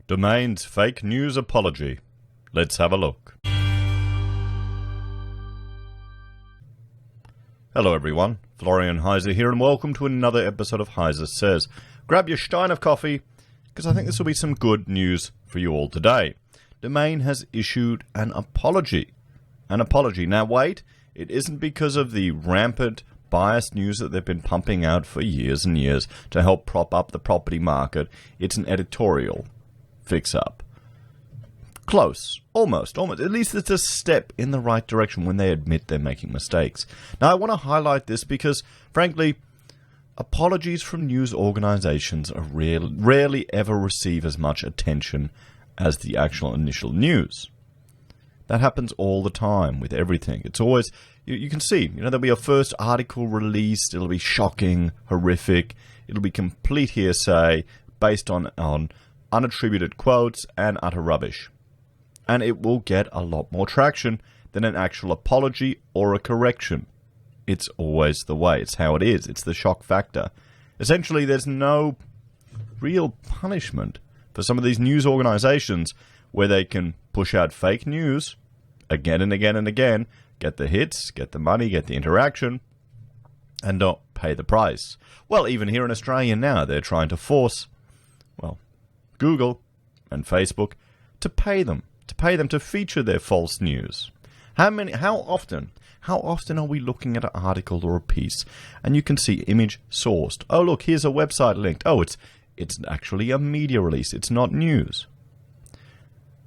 Domain's fake news apology. Let's have a look. Hello everyone, Florian.heise here, and welcome to another episode of HeiseSays. Grab your stein of coffee, because I think this will be some good news for you all today. Domain has issued an apology. Now wait, it isn't because of the rampant biased news that they've been pumping out for years and years to help prop up the property market. It's an editorial fix-up. Close. Almost. At least it's a step in the right direction when they admit they're making mistakes. Now, I want to highlight this because, frankly, apologies from news organizations are rarely ever receive as much attention as the actual initial news. That happens all the time with everything. It's always, you can see, there'll be a first article released, it'll be shocking, horrific, it'll be complete hearsay, based on unattributed quotes and utter rubbish. And it will get a lot more traction than an actual apology or a correction. It's always the way. It's how it is. It's the shock factor. Essentially, there's no real punishment for some of these news organizations where they can push out fake news again and again and again, get the hits, get the money, get the interaction, and not pay the price. Well, even here in Australia now, they're trying to force, Google and Facebook to pay them to feature their false news. How often are we looking at an article or a piece and you can see image sourced? Oh, look, here's a website linked. Oh, it's actually a media release. It's not news.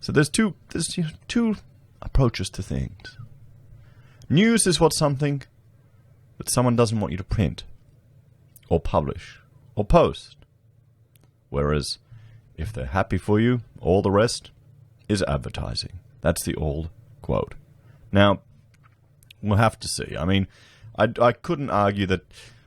So there's two approaches to things. News is something that someone doesn't want you to print or publish or post. Whereas if they're happy for you, all the rest is advertising. That's the old quote. Now, we'll have to see. I mean, I couldn't argue that,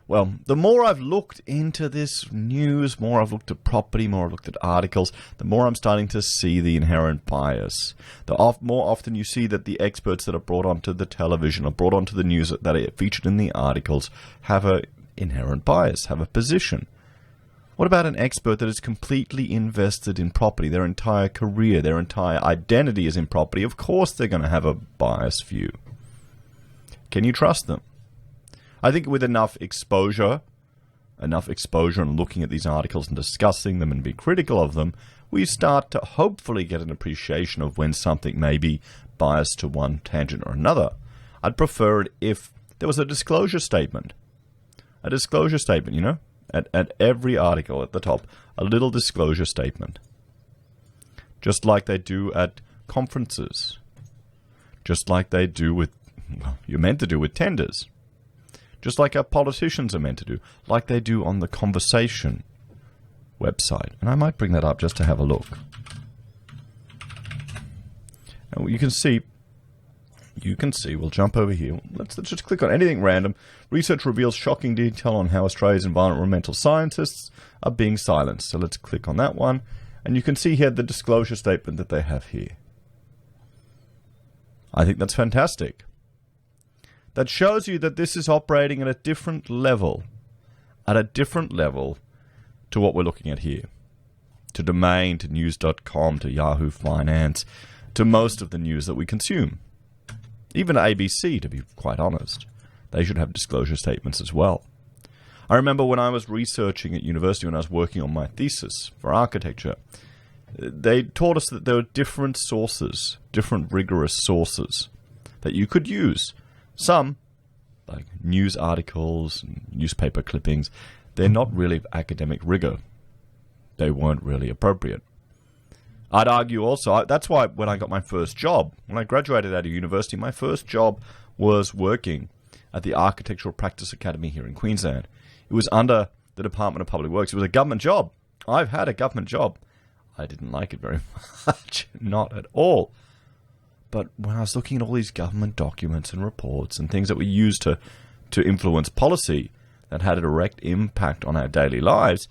the more I've looked into this news, more I've looked at property, more I've looked at articles, the more I'm starting to see the inherent bias. The more often you see that the experts that are brought onto the television or brought onto the news that are featured in the articles have an inherent bias, have a position. What about an expert that is completely invested in property? Their entire career, their entire identity is in property. Of course they're going to have a biased view. Can you trust them? I think with enough exposure and looking at these articles and discussing them and being critical of them, we start to hopefully get an appreciation of when something may be biased to one tangent or another. I'd prefer it if there was a disclosure statement. At every article at the top, a little disclosure statement. Just like they do at conferences. Just like they do with, you're meant to do with tenders. Just like our politicians are meant to do. Like they do on the Conversation website. And I might bring that up just to have a look. Now you can see, we'll jump over here. Let's just click on anything random. Research reveals shocking detail on how Australia's environmental scientists are being silenced. So let's click on that one. And you can see here the disclosure statement that they have here. I think that's fantastic. That shows you that this is operating at a different level. To what we're looking at here. To Domain, to News.com, to Yahoo Finance, to most of the news that we consume. Even ABC, to be quite honest. They should have disclosure statements as well. I remember when I was researching at university, when I was working on my thesis for architecture, they taught us that there were different sources, different rigorous sources that you could use. Some, like news articles, and newspaper clippings, they're not really academic rigor. They weren't really appropriate. I'd argue also, that's why when I got my first job, when I graduated out of university, my first job was working at the Architectural Practice Academy here in Queensland. It was under the Department of Public Works. It was a government job. I've had a government job. I didn't like it very much, not at all. But when I was looking at all these government documents and reports and things that we used to influence policy that had a direct impact on our daily lives,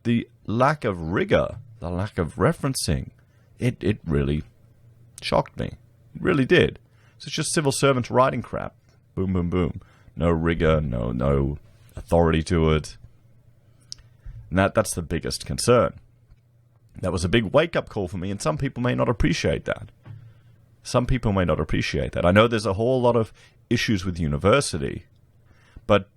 the lack of rigor, the lack of referencing, it really shocked me. It really did. So it's just civil servants writing crap. Boom, boom, boom. No rigor, no authority to it. And that's the biggest concern. That was a big wake-up call for me, and some people may not appreciate that. Some people may not appreciate that. I know there's a whole lot of issues with university, but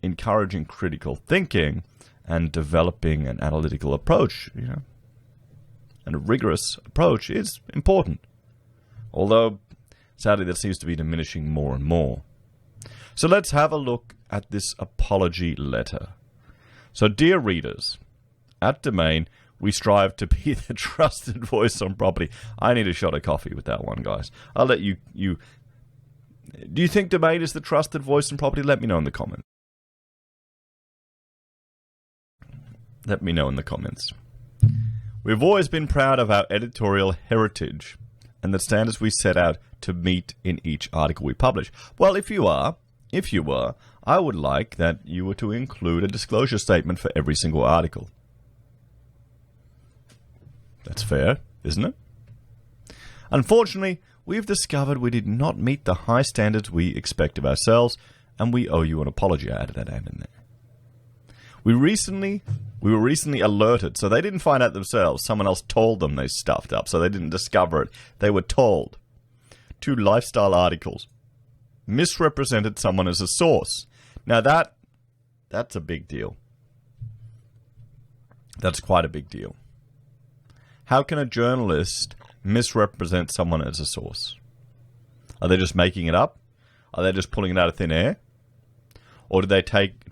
encouraging critical thinking and developing an analytical approach, and a rigorous approach is important. Although, sadly, that seems to be diminishing more and more. So let's have a look at this apology letter. So, dear readers, at Domain, we strive to be the trusted voice on property. I need a shot of coffee with that one, guys. I'll let you... Do you think Domain is the trusted voice on property? Let me know in the comments. Let me know in the comments. We've always been proud of our editorial heritage and the standards we set out to meet in each article we publish. Well, if you were, I would like that you were to include a disclosure statement for every single article. That's fair, isn't it? Unfortunately, we've discovered we did not meet the high standards we expect of ourselves, and we owe you an apology. I added that in there. We were recently alerted, so they didn't find out themselves. Someone else told them they stuffed up, so they didn't discover it. They were told. 2 lifestyle articles misrepresented someone as a source. Now that's a big deal. That's quite a big deal. How can a journalist misrepresent someone as a source? Are they just making it up? Are they just pulling it out of thin air? Or do they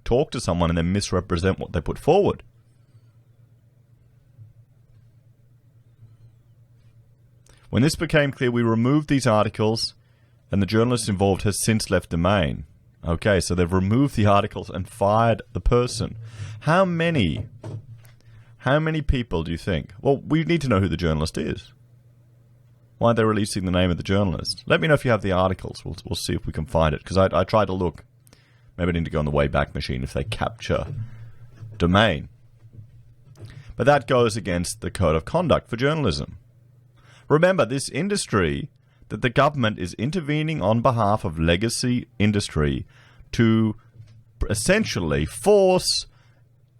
talk to someone and then misrepresent what they put forward? When this became clear, we removed these articles, and the journalist involved has since left Domain. Okay, so they've removed the articles and fired the person. How many people do you think? Well, we need to know who the journalist is. Why are they releasing the name of the journalist? Let me know if you have the articles. We'll see if we can find it, because I tried to look. Maybe I need to go on the Wayback Machine if they capture Domain. But that goes against the code of conduct for journalism. Remember, this industry, that the government is intervening on behalf of legacy industry to essentially force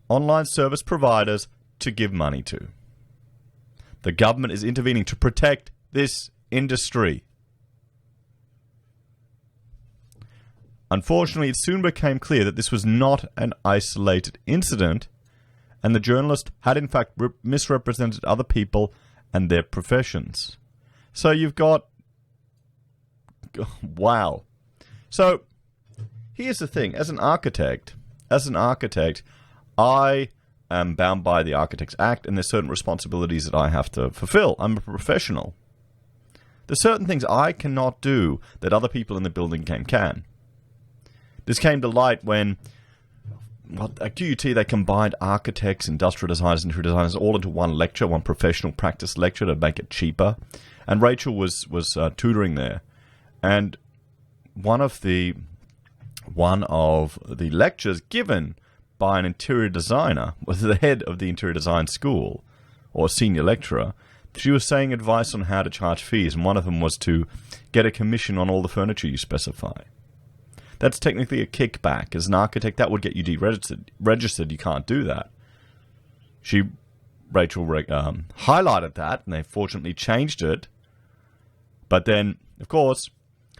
online service providers to give money to. The government is intervening to protect this industry. Unfortunately, it soon became clear that this was not an isolated incident, and the journalist had in fact misrepresented other people and their professions. So you've got... Wow. So, here's the thing. As an architect, I am bound by the Architects Act, and there's certain responsibilities that I have to fulfill. I'm a professional. There's certain things I cannot do that other people in the building game can. This came to light when at QUT they combined architects, industrial designers, and interior designers all into one lecture, one professional practice lecture to make it cheaper. And Rachel was tutoring there, and one of the lectures given by an interior designer was the head of the interior design school, or a senior lecturer. She was saying advice on how to charge fees, and one of them was to get a commission on all the furniture you specify. That's technically a kickback. As an architect, that would get you deregistered. You can't do that. Rachel highlighted that, and they fortunately changed it. But then, of course,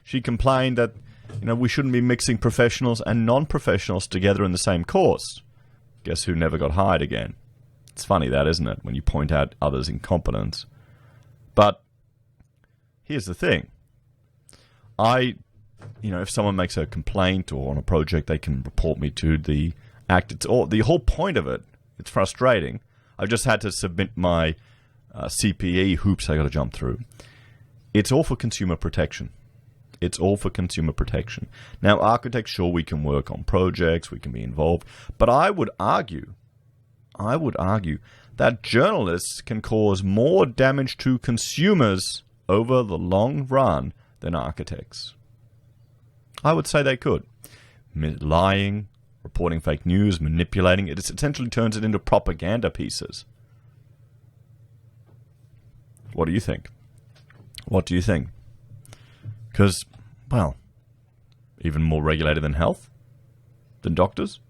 she complained that we shouldn't be mixing professionals and non-professionals together in the same course. Guess who never got hired again? It's funny that, isn't it, when you point out others' incompetence. But here's the thing. If someone makes a complaint or on a project, they can report me to the Act. The whole point of it, it's frustrating. I've just had to submit my CPE hoops I got to jump through. It's all for consumer protection. It's all for consumer protection. Now, architects, sure, we can work on projects, we can be involved, but I would argue that journalists can cause more damage to consumers over the long run than architects. I would say they could. Lying, reporting fake news, manipulating, it essentially turns it into propaganda pieces. What do you think? What do you think? Because, well, even more regulated than health? Than doctors?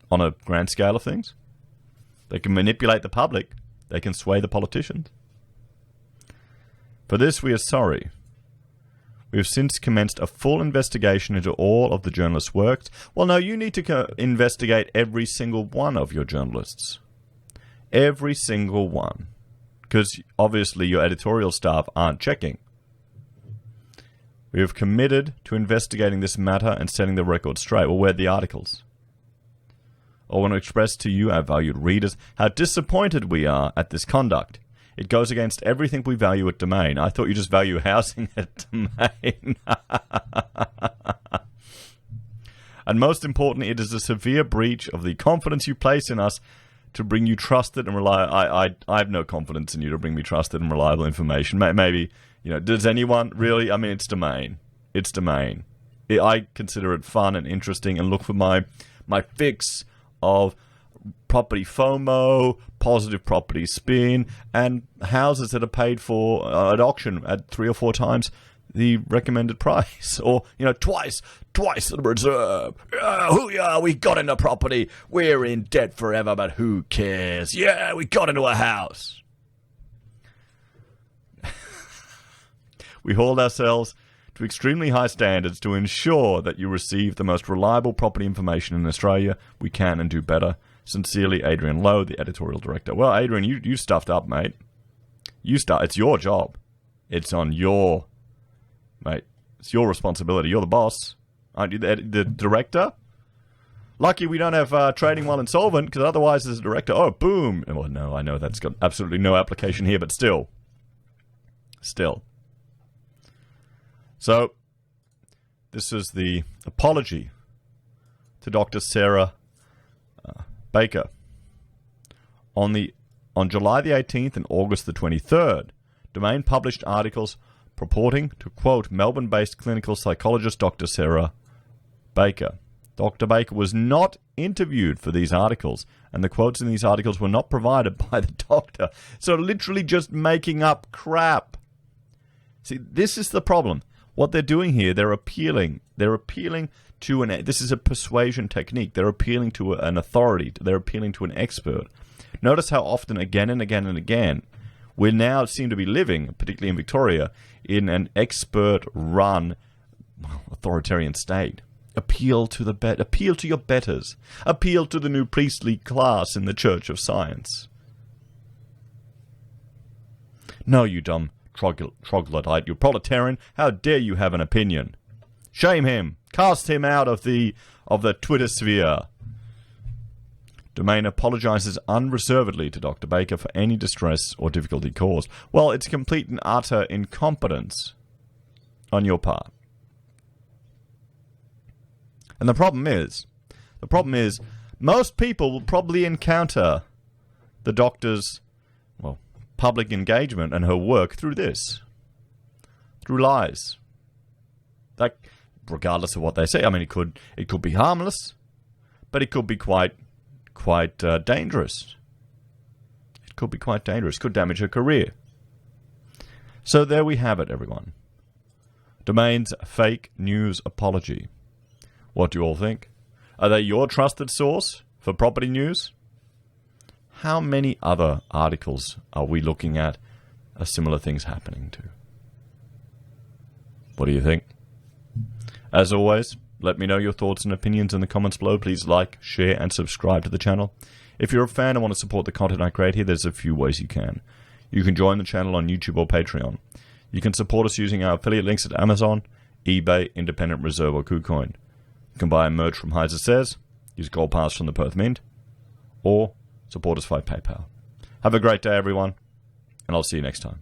On a grand scale of things? They can manipulate the public. they can sway the politicians. For this we are sorry. We have since commenced a full investigation into all of the journalists' works. Well, no, you need to investigate every single one of your journalists. Every single one. Because obviously your editorial staff aren't checking. We have committed to investigating this matter and setting the record straight. Well, where are the articles? I want to express to you, our valued readers, how disappointed we are at this conduct. It goes against everything we value at Domain. I thought you just value housing at Domain. And most importantly, it is a severe breach of the confidence you place in us to bring you trusted and reliable... I have no confidence in you to bring me trusted and reliable information. Maybe, does anyone really? I mean, it's Domain. It's Domain. I consider it fun and interesting and look for my fix of property FOMO, positive property spin, and houses that are paid for at auction at 3 or 4 times the recommended price, or twice the reserve. Hoo-yah, we got into property. We're in debt forever, but who cares? Yeah, we got into a house. We hold ourselves to extremely high standards to ensure that you receive the most reliable property information in Australia. We can and do better. Sincerely, Adrian Lowe, the editorial director. Well, Adrian, you stuffed up, mate. It's your job. It's on your... Mate, it's your responsibility. You're the boss. Aren't you the director? Lucky we don't have trading while insolvent, because otherwise as a director, oh, boom. Well, no, I know that's got absolutely no application here, but still. Still. So, this is the apology to Dr. Sarah Baker. On July the 18th and August the 23rd, Domain published articles purporting to quote Melbourne-based clinical psychologist Dr. Sarah Baker. Dr. Baker was not interviewed for these articles, and the quotes in these articles were not provided by the doctor. So literally just making up crap. See, this is the problem. What they're doing here, they're appealing to this is a persuasion technique. They're appealing to an authority. They're appealing to an expert. Notice how often, again and again and again, we now seem to be living, particularly in Victoria, in an expert-run authoritarian state. Appeal to your betters. Appeal to the new priestly class in the Church of Science. No, you dumb troglodyte, you proletarian, how dare you have an opinion? Shame him. Cast him out of the Twitter sphere. Domain apologizes unreservedly to Dr. Baker for any distress or difficulty caused. Well, it's complete and utter incompetence on your part. And the problem is, most people will probably encounter the doctor's, public engagement and her work through this. Through lies. Like, regardless of what they say. I mean, it could be harmless, but it could be quite dangerous. It could be quite dangerous. Could damage her career. So there we have it, everyone. Domain's fake news apology. What do you all think? Are they your trusted source for property news? How many other articles are we looking at similar things happening to? What do you think? As always, let me know your thoughts and opinions in the comments below. Please like, share, and subscribe to the channel. If you're a fan and want to support the content I create here, there's a few ways you can. You can join the channel on YouTube or Patreon. You can support us using our affiliate links at Amazon, eBay, Independent Reserve, or Kucoin. You can buy a merch from HeiseSays, use Gold Pass from the Perth Mint, or support us via PayPal. Have a great day, everyone, and I'll see you next time.